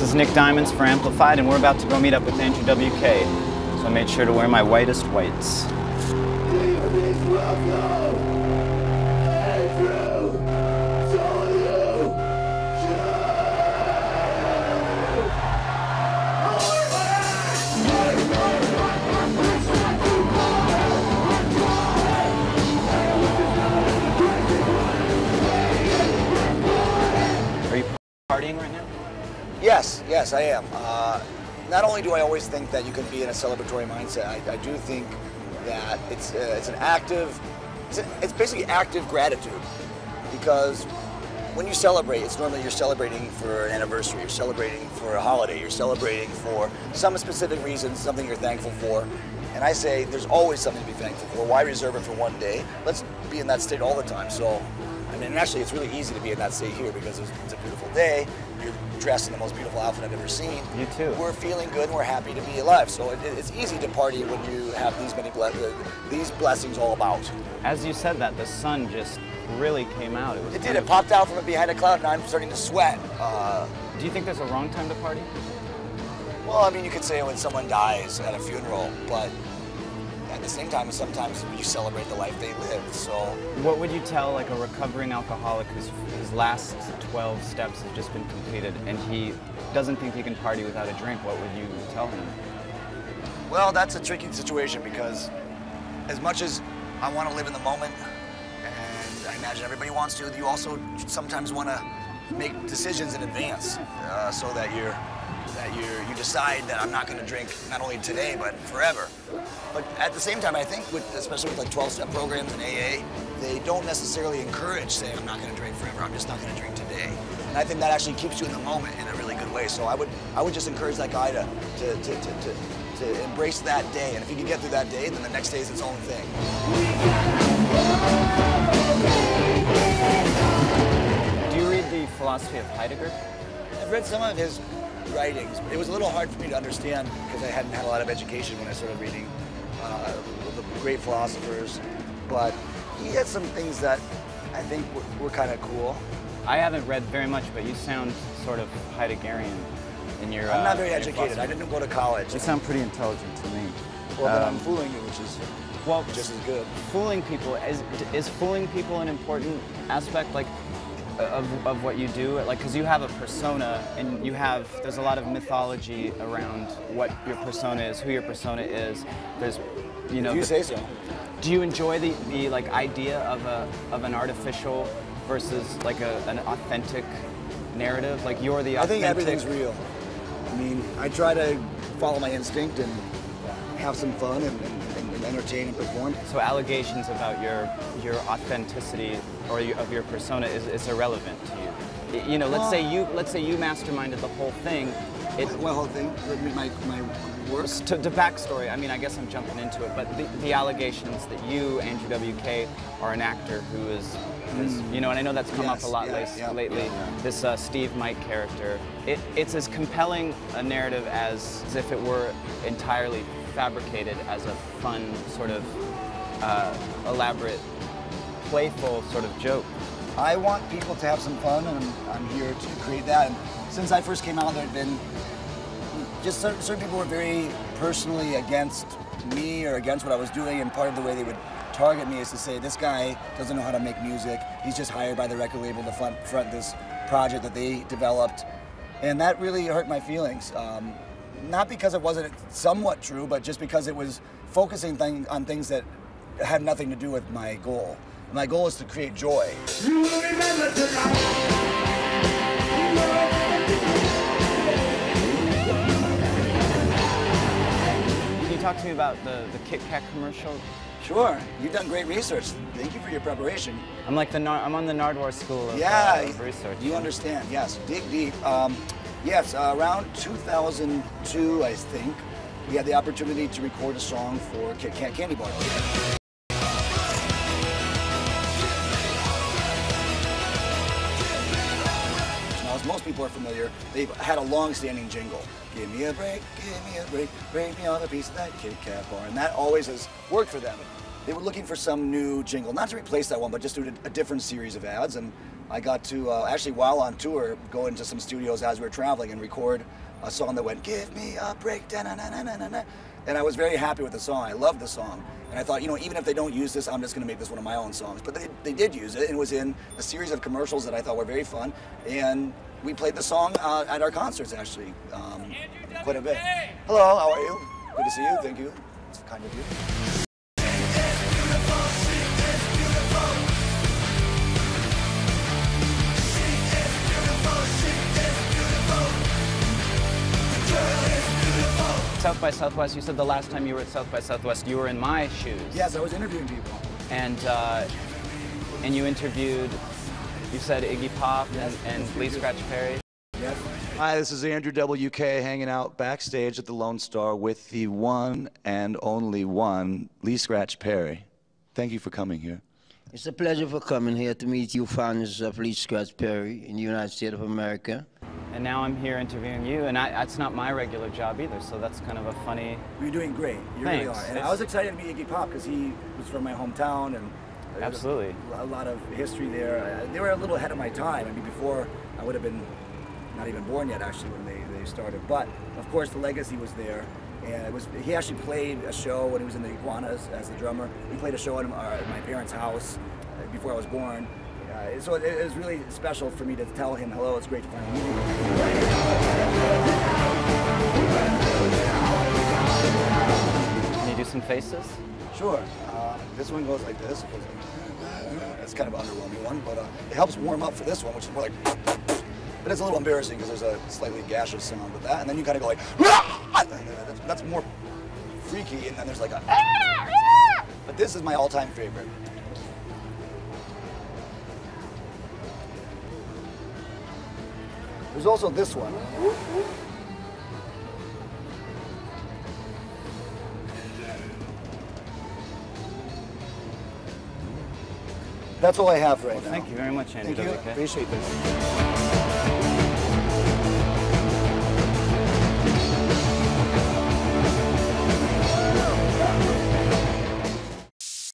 is Nick Diamonds for Amplified, and we're about to go meet up with Andrew WK. So I made sure to wear my whitest whites. Are you partying right now? Yes, I am. Not only do I always think that you can be in a celebratory mindset, I do think that it's basically active gratitude, because when you celebrate, it's normally you're celebrating for an anniversary, you're celebrating for a holiday, you're celebrating for some specific reason, something you're thankful for. And I say there's always something to be thankful for. Why reserve it for one day? Let's be in that state all the time. So, I mean, actually, it's really easy to be in that state here because it's a beautiful day. You're dressed in the most beautiful outfit I've ever seen. You too. We're feeling good and we're happy to be alive. So it's easy to party when you have these blessings all about. As you said that, the sun just really came out. It did. It popped out from behind a cloud, and I'm starting to sweat. Do you think there's a wrong time to party? Well, I mean, you could say when someone dies at a funeral, but at the same time, sometimes you celebrate the life they lived, so. What would you tell like a recovering alcoholic whose last 12 steps have just been completed and he doesn't think he can party without a drink? What would you tell him? Well, that's a tricky situation because as much as I want to live in the moment, and I imagine everybody wants to, you also sometimes want to make decisions in advance so that you decide that I'm not going to drink not only today but forever. But at the same time, I think especially with like 12-step programs and AA, they don't necessarily encourage saying I'm not going to drink forever. I'm just not going to drink today. And I think that actually keeps you in the moment in a really good way. So I would just encourage that guy to embrace that day. And if he can get through that day, then the next day is its own thing. Do you read the philosophy of Heidegger? I've read some of his writings, but it was a little hard for me to understand because I hadn't had a lot of education when I started reading the great philosophers. But he had some things that I think were kind of cool. I haven't read very much, but you sound sort of Heideggerian in your. I'm not very educated. I didn't go to college. You sound pretty intelligent to me. Well, then I'm fooling you, which is just as good. Fooling people is fooling people an important aspect, like of what you do, like because you have a persona and there's a lot of mythology around what your persona is, who your persona is. There's, you know. If you say so. Do you enjoy the like idea of an artificial versus like an authentic narrative? Like you're the authentic. I think everything's real. I mean, I try to follow my instinct and have some fun and entertain and perform. So allegations about your authenticity or of your persona is irrelevant to you. You know, let's say you masterminded the whole thing. What whole thing? My work? The backstory. I mean, I guess I'm jumping into it, but the allegations that you, Andrew WK, are an actor who is you know, and I know that's come up a lot lately. Yeah. This Steve Mike character. It's as compelling a narrative as if it were entirely fabricated as a fun, sort of elaborate, playful sort of joke. I want people to have some fun, and I'm here to create that. And since I first came out, there had been just certain people were very personally against me or against what I was doing, and part of the way they would target me is to say, this guy doesn't know how to make music, he's just hired by the record label to front this project that they developed. And that really hurt my feelings. Not because it wasn't somewhat true, but just because it was focusing on things that had nothing to do with my goal. My goal is to create joy. You will remember tonight. Can you talk to me about the KitKat commercial? Sure. You've done great research. Thank you for your preparation. I'm on the Nardwuar School of research. You understand. Yes. Dig deep. Yes. Around 2002, I think, we had the opportunity to record a song for KitKat Candy Bar. As most people are familiar, they've had a long-standing jingle. Give me a break, break me all the piece of that KitKat bar. And that always has worked for them. they were looking for some new jingle, not to replace that one, but just do a different series of ads. And I got to, actually while on tour, go into some studios as we were traveling and record a song that went, "Give me a break, da-na-na-na-na-na." And I was very happy with the song. I loved the song. And I thought, even if they don't use this, I'm just going to make this one of my own songs. But they did use it, and it was in a series of commercials that I thought were very fun. And we played the song at our concerts, actually, quite a bit. Hello, how are you? Good to see you. Thank you. It's kind of you. South by Southwest, you said the last time you were at South by Southwest, you were in my shoes. Yes, I was interviewing people. And you interviewed, you said Iggy Pop and Lee Scratch Perry. Yes. Hi, this is Andrew WK hanging out backstage at the Lone Star with the one and only one, Lee Scratch Perry. Thank you for coming here. It's a pleasure for coming here to meet you fans of Lee Scratch Perry in the United States of America. And now I'm here interviewing you, and that's not my regular job either, so that's kind of a funny... You're doing great. You Thanks. really are. And I was excited to meet Iggy Pop because he was from my hometown, and Absolutely. A lot of history there. They were a little ahead of my time. I mean, before I would have been not even born yet, actually, when they started. But of course, the legacy was there. And he actually played a show when he was in the Iguanas as the drummer. He played a show at my parents' house before I was born. So it was really special for me to tell him, hello, it's great to finally meet you. Can you do some faces? Sure. This one goes like this. It's kind of an underwhelming one, but it helps warm up for this one, which is more like... But it's a little embarrassing because there's a slightly gaseous sound with that, and then you kind of go like... That's more freaky, and then there's like a... But this is my all-time favorite. There's also this one. That's all I have right now. Thank you very much, Andrew. Thank you. WK. Appreciate this.